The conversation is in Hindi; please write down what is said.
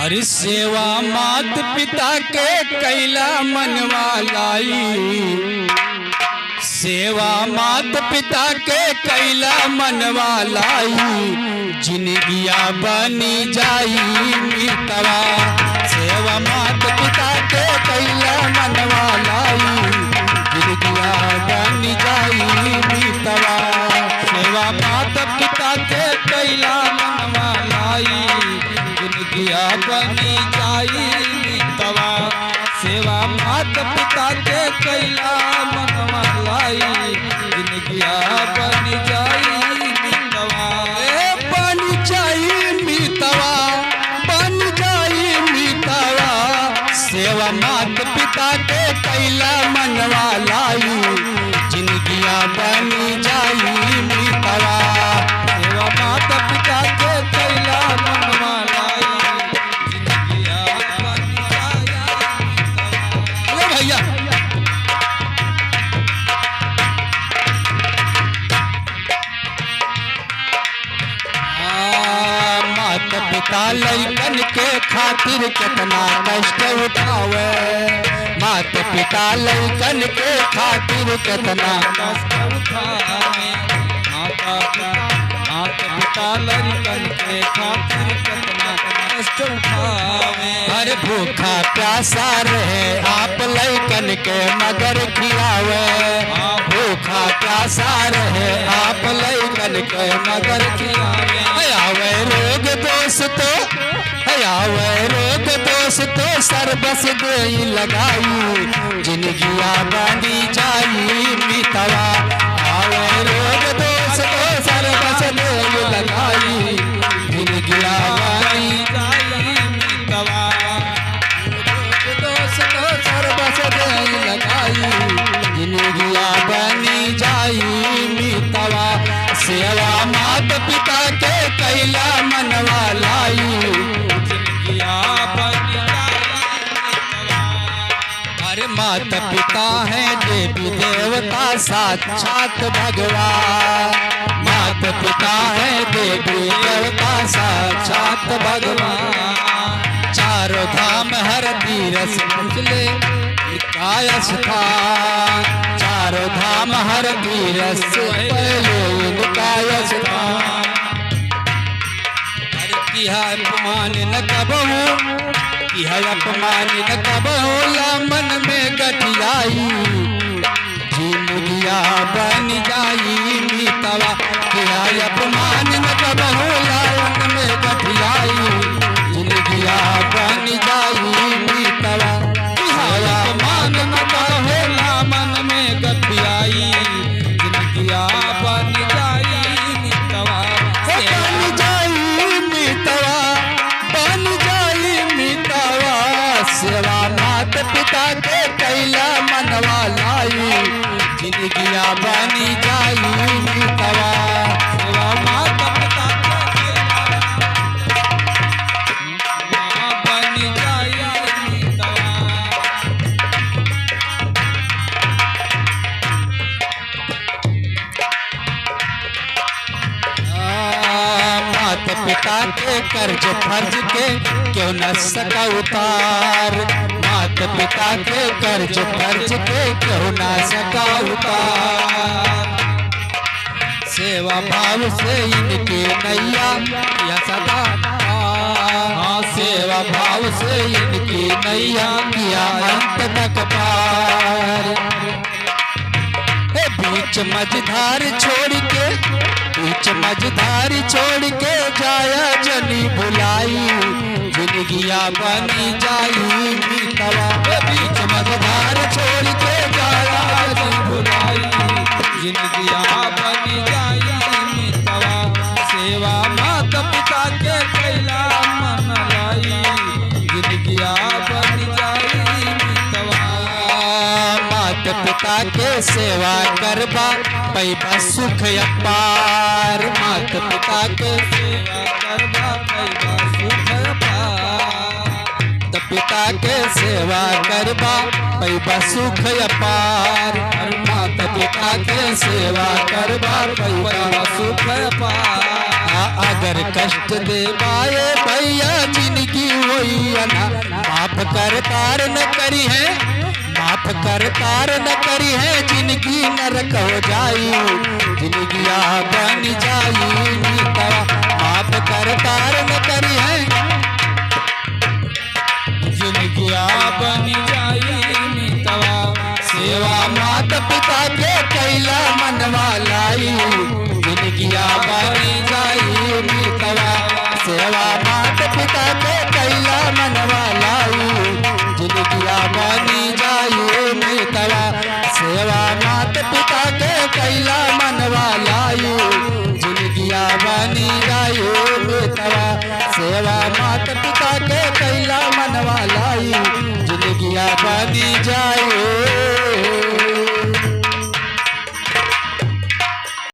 हर सेवा मात पिता के कैला मनवा लाई, सेवा मात पिता के कैला मनवा लाई, जिंदगिया बनी जाई मितवा। सेवा मात पिता के कैला मनवा लाई, जिंदगिया बनी जाई मितवा। सेवा मात पिता के कैला मनवा लाई, जिंदगिया बनी जाई मितवा। सेवा मात पिता के कैला मनवा लाई, जिंदगिया बनी जाई मितवा। बनी जाई मितवा, बन जाई मितवा। सेवा मात पिता के कैला मनवा लाई, जिंदगिया बनी जाई मितवा। सेवा मात पिता के कैला मनवा लाई, जिंदगिया बनी जाई। अरे भैया माता पिता लइकन के खातिर कितना कष्ट उठावे, माता पिता लइकन के खातिर कितना कष्ट उठावे। माता पिता लइकन के खातिर कितना कष्ट उठावे। हर भूखा प्यासा रहे आप लइकन के मगर खिलावे, भूखा प्यासा रहे आप लइकन के मगर खिलावे। आवे रोग दोष तो, आवे रोग दोष तो सर्वस दे लगाई, जिंदगिया बनी जाई मितवा। आवे रोग दोष तो सर्वस दे लगाई, जिंदगिया बनी जाई मितवा। रोग दोष तो सर्वस दे लगाई, जिंदगिया बनी जाई मितवा। सेवा मात पिता के कैला मनवा लाई, जिंदगिया बनी जाई मितवा। अरे माता पिता है देवी देवता साक्षात भगवान, माता पिता है देवी देवता साक्षात भगवान। चारों धाम हर तीरथ पूजले काय स्थान, चारों धाम हर तीरथ पहले काय स्थान। अरे किया अपमान न कबहू, किया अपमान न कबहू, मन में गठियाई, जिंदगिया बन जाई मितवा। किया अपमान न कबहू, मन में गठियाई, जिंदगिया बन जाई मितवा। मान न कहो मन में गठियाई, जिंदगिया बन जाई मितवा। बन जाई मितवा, बन जाई मितवा। सेवा मात पिता के कैला मनवा लाई, जिंदगिया बनी जाई मितवा। सेवा मात पिता के बनी जाई मितवा। माता पिता के कर्ज फर्ज के क्यों न सका उतार, माता पिता के कर्ज फर्ज के क्यों न सका उतार। सेवा भाव से इनके नैया या सदा, सेवा भाव से इनकी नैया किया अंत तक पार। बीच मझधार छोड़ के, बीच मझधार छोड़ के जाया जनी भुलाई, जिंदगिया बनी जाई मितवा। बीच मझधार छोड़ के जाया जनी भुलाई, जिंदगिया बनी जाई मितवा। सेवा माता पिता के कैला मन लाई, जिंदगिया बनी जाई मितवा। माता पिता के सेवा करबा पैबा सुख अपार, माता पिता के सेवा करबा पैबा सुख अपार। पिता के सेवा करबा पैबा सुख अपार, माता पिता के सेवा करबा पैबा सुख अपार। अगर कष्ट दे पाए भैया जिंदगी होई ना, माफ कर तार न करी है, माफ कर तार न करी है, जिंदगी नरक हो जाई, जिंदगिया बन जाई।